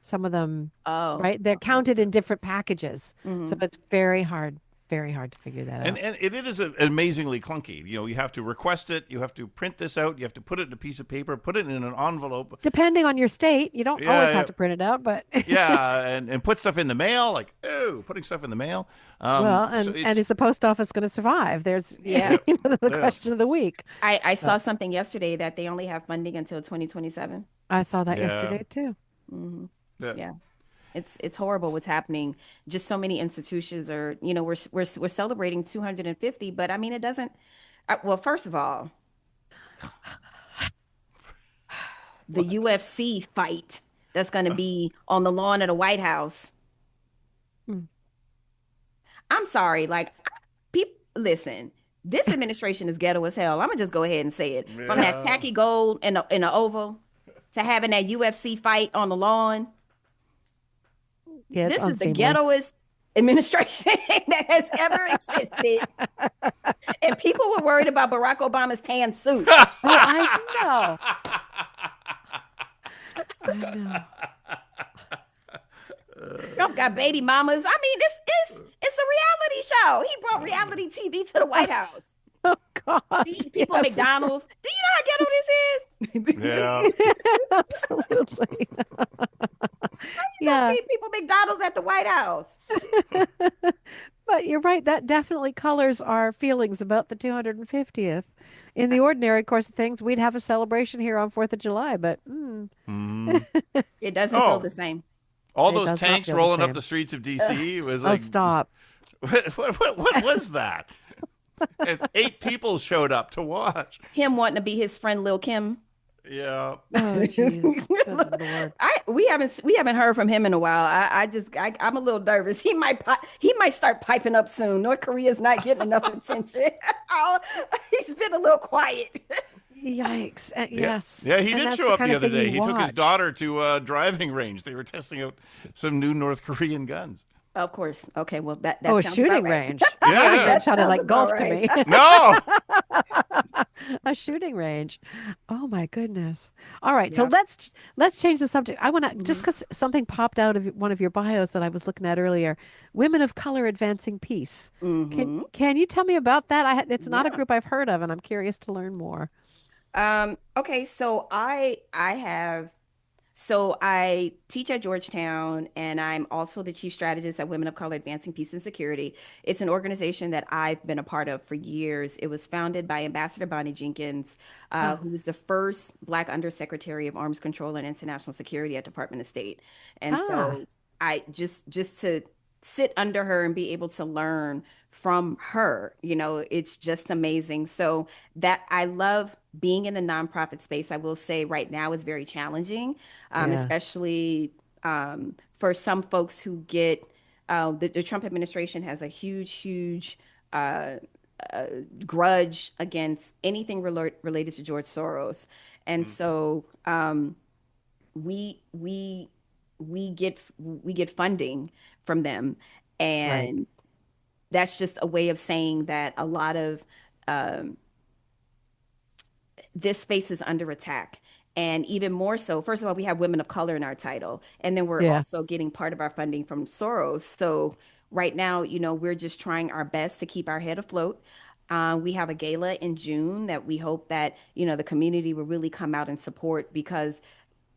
S2: Some of them,
S3: Oh,
S2: right? They're
S3: okay.
S2: counted in different packages. So
S3: Hmm.
S2: it's very hard very hard to figure that
S1: And
S2: out.
S1: and it is amazingly clunky. You have to request it. You have to print this out. You have to put it in a piece of paper. Put it in an envelope.
S2: Depending on your state, you don't always
S1: Yeah,
S2: have to print it out, but
S1: yeah, and put stuff in the mail. Like, oh, putting stuff in the mail.
S2: well,
S1: So
S2: and
S1: it's
S2: is the post office going to survive? There's
S3: Yeah.
S2: the
S1: yeah,
S2: question of the week.
S3: I
S2: Uh,
S3: saw something yesterday that they only have funding until 2027.
S2: I saw that
S1: yeah,
S2: yesterday too.
S3: Hmm.
S1: yeah.
S3: Yeah. It's horrible what's happening. Just so many institutions are, we're celebrating 250, but I mean it doesn't well, first of all, the
S1: What?
S3: UFC fight that's going to be on the lawn of the White House.
S2: Mm.
S3: I'm sorry, like people listen, this administration is ghetto as hell. I'm gonna just go ahead and say it. From that
S1: Yeah.
S3: tacky gold in the oval to having that UFC fight on the lawn.
S2: Yeah, it's
S3: This is the
S2: unseemly.
S3: ghettoest administration that has ever existed. And people were worried about Barack Obama's tan suit.
S2: Oh, I know. I know.
S3: Trump got baby mamas. I mean, it's a reality show. He brought reality TV to the White House.
S2: Oh God.
S3: Feeding people
S2: Yes, it's
S3: McDonald's. Do you know how ghetto
S1: Yeah.
S3: this is?
S2: absolutely.
S3: Don't
S2: Yeah,
S3: feed people McDonald's at the White House.
S2: but you're right. That definitely colors our feelings about the 250th. In the ordinary course of things, we'd have a celebration here on 4th of July, but
S1: Mhm.
S3: It doesn't feel
S1: Oh,
S3: the same.
S1: all
S2: it
S1: those
S2: does not
S1: tanks
S2: feel the
S1: rolling up
S2: same.
S1: the streets of DC was
S2: Oh,
S1: like,
S2: stop.
S1: what was that? And 8 people showed up to watch.
S3: Him wanting to be his friend Lil Kim.
S1: Yeah.
S2: Oh, jeez. Good Lord.
S3: We haven't heard from him in a while. I'm a little nervous. He might start piping up soon. North Korea's not getting enough attention. Oh, he's been a little quiet.
S2: Yikes.
S1: Yeah.
S2: Yes.
S1: Yeah, he
S2: And
S1: did
S2: that's
S1: show
S2: the
S1: up
S2: kind
S1: the
S2: of
S1: other
S2: thing
S1: day.
S2: you
S1: He took his
S2: watch.
S1: daughter to a driving range. They were testing out some new North Korean guns.
S3: Of course. Okay, well that
S2: Oh,
S3: that
S2: a
S3: sounds about
S2: shooting
S3: right.
S2: range.
S1: Yeah,
S2: Driving
S1: yeah.
S2: range
S3: That
S2: sounded
S3: sounds
S2: like
S3: about
S2: golf to
S3: right.
S2: me.
S1: No.
S2: A shooting range. Oh my goodness. All right, so
S3: Yeah.
S2: let's change the subject. I want to just
S3: Mhm.
S2: because something popped out of one of your bios that I was looking at earlier. Women of Color Advancing Peace. Can
S3: Mhm.
S2: can you tell me about that? It's not a
S3: Yeah.
S2: group I've heard of, and I'm curious to learn more.
S3: Okay, so I teach at Georgetown, and I'm also the chief strategist at Women of Color Advancing Peace and Security. It's an organization that I've been a part of for years. It was founded by Ambassador Bonnie Jenkins,
S2: Ah,
S3: who was the first Black Undersecretary of Arms Control and International Security at Department of State. And
S2: ah,
S3: so I just to sit under her and be able to learn from her, it's just amazing. So that I love being in the nonprofit space. I will say right now is very challenging,
S2: yeah,
S3: especially for some folks who get the Trump administration has a huge uh, grudge against anything related to George Soros, and
S1: Mm.
S3: so we we we get funding from them,
S2: right.
S3: and that's just a way of saying that a lot of um, this space is under attack. And even more so, first of all, we have women of color in our title. And then we're
S2: Yeah.
S3: also getting part of our funding from Soros. So right now, we're just trying our best to keep our head afloat. We have a gala in June that we hope that, the community will really come out and support because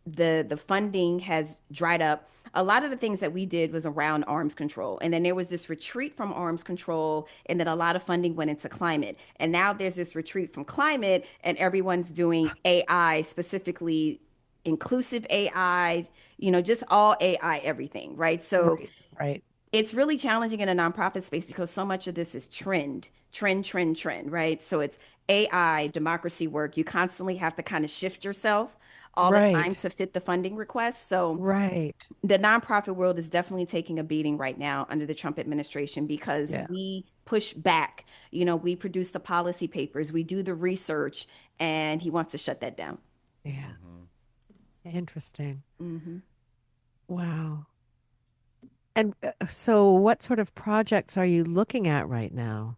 S3: the funding has dried up. A lot of the things that we did was around arms control. And then there was this retreat from arms control, and then a lot of funding went into climate. And now there's this retreat from climate, and everyone's doing AI, specifically inclusive AI, just all AI, everything, right? So
S2: Right. Right.
S3: it's really challenging in a nonprofit space because so much of this is trend, right? So it's AI, democracy work. You constantly have to kind of shift yourself all the time
S2: Right.
S3: to fit the funding requests. So
S2: Right.
S3: the nonprofit world is definitely taking a beating right now under the Trump administration because
S2: Yeah.
S3: we push back. We produce the policy papers, we do the research, and he wants to shut that down.
S2: Yeah.
S1: Mhm.
S2: Interesting.
S3: Hmm.
S2: Wow. And so what sort of projects are you looking at right now?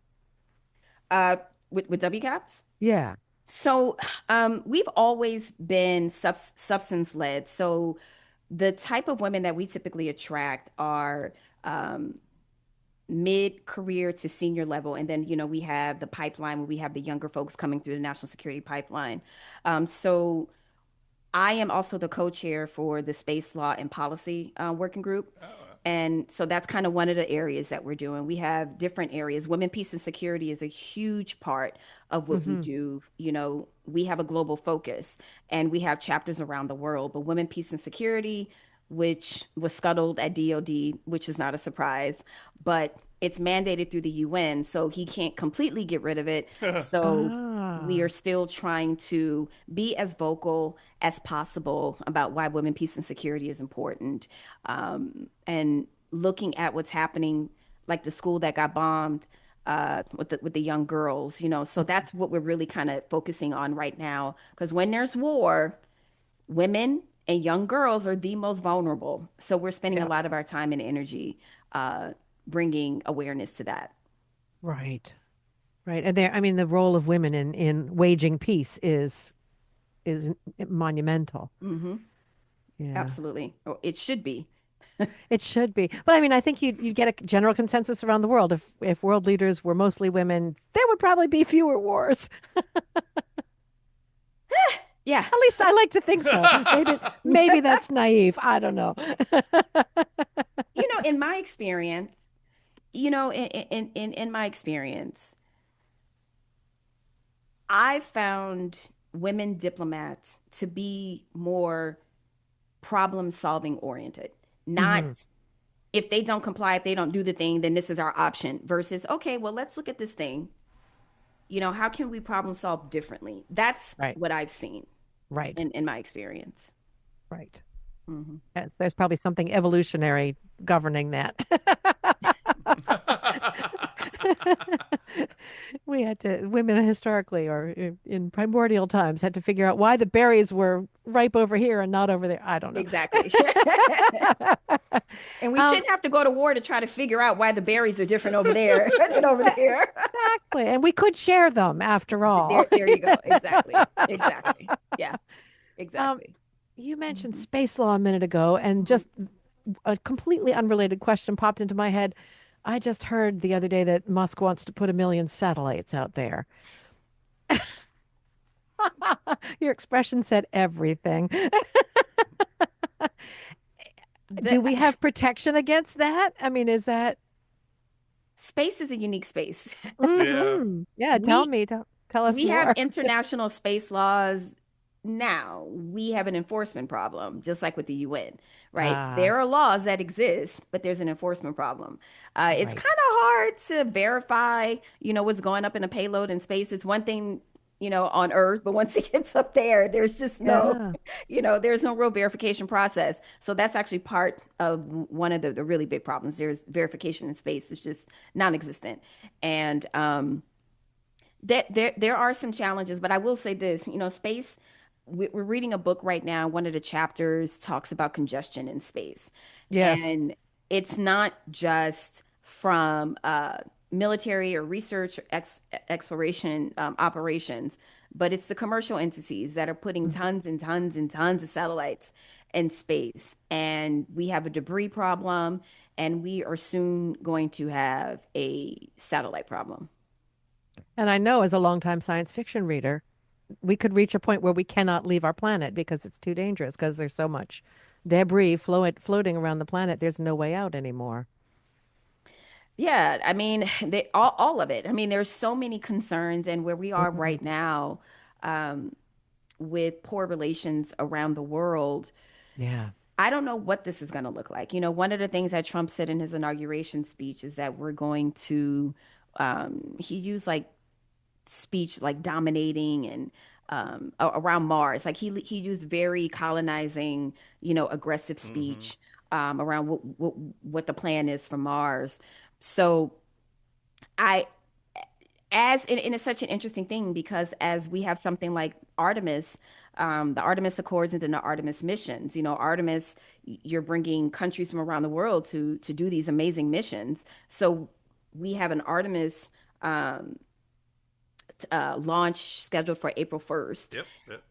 S3: Uh, with WCAPS?
S2: Yeah.
S3: So we've always been substance led. So the type of women that we typically attract are mid-career to senior level. And then, we have the pipeline where we have the younger folks coming through the national security pipeline. So I am also the co-chair for the Space Law and Policy Working Group. And so that's kind of one of the areas that we're doing. We have different areas. Women, peace, and security is a huge part of what we
S2: Hmm.
S3: do. We have a global focus and we have chapters around the world, but women, peace, and security, which was scuttled at DOD, which is not a surprise, but it's mandated through the UN, so he can't completely get rid of it. So we are
S2: Ah,
S3: still trying to be as vocal as possible about why women, peace, and security is important. And looking at what's happening, like the school that got bombed with the young girls, so that's what we're really kind of focusing on right now. Because when there's war, women and young girls are the most vulnerable. So we're spending a
S2: yeah,
S3: lot of our time and energy uh, bringing awareness to that.
S2: right, right. And there, I mean, the role of women in waging peace is monumental.
S3: Hmm.
S2: Yeah,
S3: Absolutely. Or it should be.
S2: it should be. But I mean, I think you'd get a general consensus around the world if world leaders were mostly women, there would probably be fewer wars.
S3: Yeah.
S2: At least I like to think so. Maybe that's naive. I don't know.
S3: In my experience, in my experience, I found women diplomats to be more problem solving oriented,
S2: Hmm.
S3: not if they don't comply, if they don't do the thing, then this is our option versus, okay, well, let's look at this thing. How can we problem solve differently? That's
S2: Right,
S3: what I've seen
S2: right,
S3: in my experience.
S2: right.
S3: Hmm.
S2: There's probably something evolutionary governing that. We had to, women historically or in primordial times had to figure out why the berries were ripe over here and not over there. I don't know.
S3: Exactly. And we
S2: Um,
S3: shouldn't have to go to war to try to figure out why the berries are different over there than over there.
S2: exactly. And we could share them after all.
S3: There you go. Exactly. Exactly. Yeah,
S2: Um,
S3: exactly.
S2: you mentioned
S3: Mhm.
S2: space law a minute ago, and
S3: Mhm.
S2: just a completely unrelated question popped into my head. I just heard the other day that Musk wants to put 1 million satellites out there. Your expression said everything.
S3: The
S2: Do we have protection against that? I mean, is that
S3: space is a unique space.
S1: Yeah.
S2: Yeah, tell
S3: We
S2: me, tell us
S3: we have
S2: more.
S3: international space laws now. We have an enforcement problem, just like with the UN, right?
S2: Ah,
S3: There are laws that exist, but there's an enforcement problem. It's kind
S2: right.
S3: of hard to verify, what's going up in a payload in space. It's one thing, on Earth, but once it gets up there, there's just no,
S2: Yeah.
S3: there's no real verification process. So that's actually part of one of the really big problems. There's verification in space. It's just non-existent. And that there are some challenges, but I will say this, space, we're reading a book right now. One of the chapters talks about congestion in space.
S2: Yes.
S3: And it's not just from military or research exploration operations, but it's the commercial entities that are putting
S2: Mhm.
S3: tons and tons and tons of satellites in space. And we have a debris problem, and we are soon going to have a satellite problem.
S2: And I know as a longtime science fiction reader, we could reach a point where we cannot leave our planet because it's too dangerous because there's so much debris floating around the planet. There's no way out anymore.
S3: Yeah, I mean, all of it. I mean, there's so many concerns, and where we are
S2: Mhm.
S3: right now with poor relations around the world,
S2: Yeah.
S3: I don't know what this is going to look like. One of the things that Trump said in his inauguration speech is that we're going to, he used like speech like dominating and around Mars. Like he used very colonizing, aggressive
S1: Hmm.
S3: speech around what the plan is for Mars. So I and it's such an interesting thing because as we have something like Artemis, the Artemis Accords and then the Artemis missions, Artemis, you're bringing countries from around the world to do these amazing missions. So we have an Artemis launch scheduled for April 1st.
S1: Yep. Yep.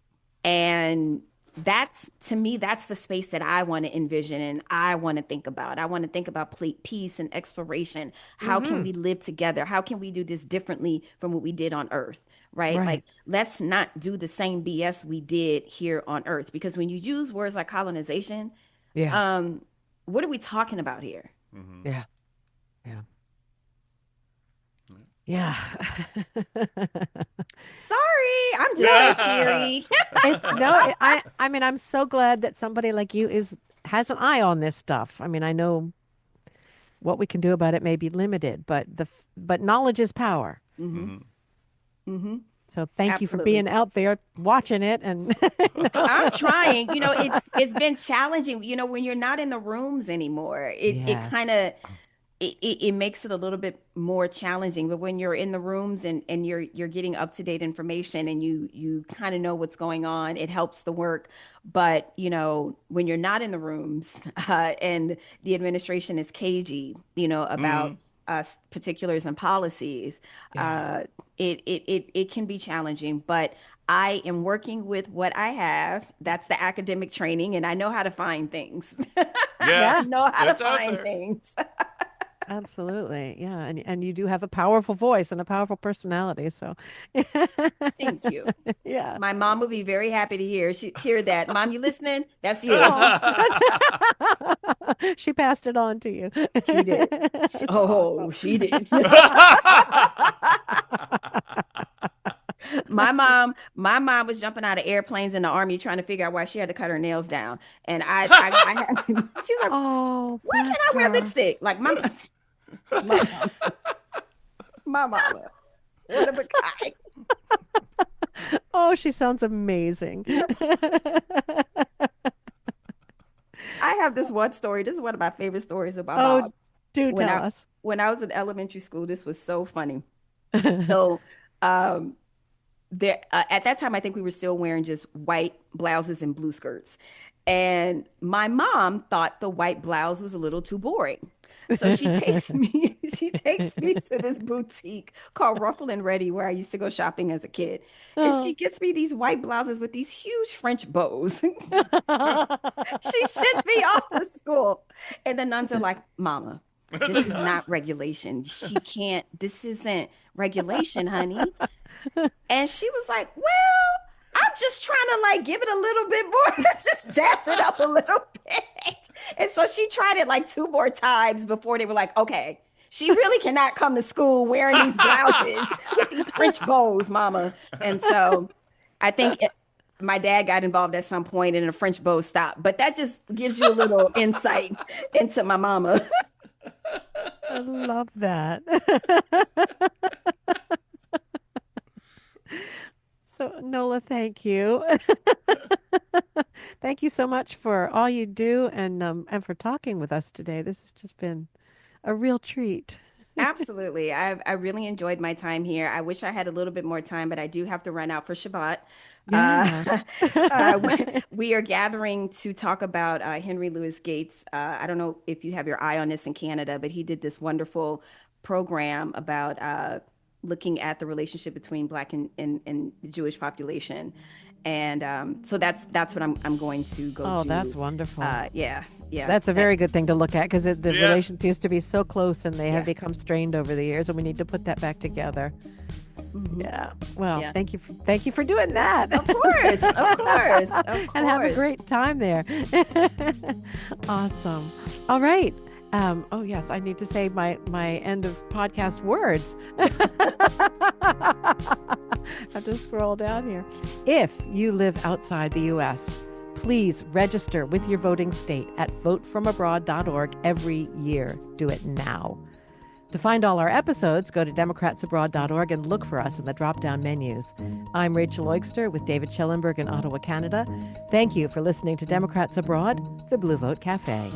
S3: And that's to me, that's the space that I want to envision and I want to think about. I want to think about peace and exploration. How can we live together? How can we do this differently from what we did on Earth? Right?
S2: Right.
S3: Like, let's not do the same BS we did here on Earth. Because when you use words like colonization,
S2: Yeah.
S3: what are we talking about here?
S2: Yeah. Yeah. Yeah.
S3: Sorry, I'm just so cheery.
S2: I mean, I'm so glad that somebody like you has an eye on this stuff. I mean, I know what we can do about it may be limited, but but knowledge is power. So thank you for
S3: Absolutely.
S2: being out there watching it and
S3: I'm trying. It's been challenging. When you're not in the rooms anymore, it
S2: Yes.
S3: kind of it makes it a little bit more challenging. But when you're in the rooms and you're getting up to date information and you kind of know what's going on, it helps the work. But when you're not in the rooms and the administration is cagey, about particulars and policies,
S2: Yeah.
S3: it can be challenging. But I am working with what I have. That's the academic training, and I know how to find things.
S1: Yes,
S3: Know how to
S1: it's out
S3: find
S1: there.
S3: things.
S2: Absolutely. Yeah. And you do have a powerful voice and a powerful personality. So
S3: Thank you.
S2: yeah.
S3: My mom would be very happy to hear that. Mom, you listening? That's you.
S2: Oh, she passed it on to you.
S3: She did.
S2: That's
S3: Oh,
S2: awesome.
S3: she did. My mom was jumping out of airplanes in the army trying to figure out why she had to cut her nails down. And she's like,
S2: Oh,
S3: why can't
S2: bless
S3: I wear
S2: her.
S3: lipstick? Like my, my mama, one of a kind.
S2: Oh, she sounds amazing.
S3: I have this one story. This is one of my favorite stories about
S2: Oh,
S3: mom.
S2: do
S3: When
S2: tell
S3: I
S2: us.
S3: when I was in elementary school, this was so funny. So, um, there at that time, I think we were still wearing just white blouses and blue skirts, and my mom thought the white blouse was a little too boring. So she takes me to this boutique called Ruffle and Ready, where I used to go shopping as a kid. And she
S2: Oh.
S3: gets me these white blouses with these huge French bows. She sends me off to school. And the nuns are like, Mama, this is not regulation. She can't, this isn't regulation, honey. And she was like, well, I'm just trying to like give it a little bit more, just jazz it up a little bit. And so she tried it like two more times before they were like, okay, she really cannot come to school wearing these blouses with these French bows, mama. And so I think my dad got involved at some point and the French bow stopped. But that just gives you a little insight into my mama.
S2: I love that. So, Nola, thank you. Thank you so much for all you do and for talking with us today. This has just been a real treat.
S3: Absolutely. I really enjoyed my time here. I wish I had a little bit more time, but I do have to run out for Shabbat.
S2: Yeah.
S3: We are gathering to talk about Henry Louis Gates. I don't know if you have your eye on this in Canada, but he did this wonderful program about looking at the relationship between Black and the Jewish population. And so that's what I'm going to go
S2: Oh,
S3: do.
S2: that's wonderful.
S3: Yeah, yeah.
S2: That's a very good thing to look at because the
S1: Yeah.
S2: relations used to be so close and they have
S3: Yeah.
S2: become strained over the years, and we need to put that back together. Yeah. Well,
S3: Yeah.
S2: thank you for doing that.
S3: Of course, of course, of course.
S2: And have a great time there. Awesome. All right. Oh yes, I need to say my end of podcast words. I have to scroll down here. If you live outside the U.S., please register with your voting state at votefromabroad.org every year. Do it now. To find all our episodes, go to democratsabroad.org and look for us in the drop-down menus. I'm Rachel Oigster with David Schellenberg in Ottawa, Canada. Thank you for listening to Democrats Abroad, the Blue Vote Cafe.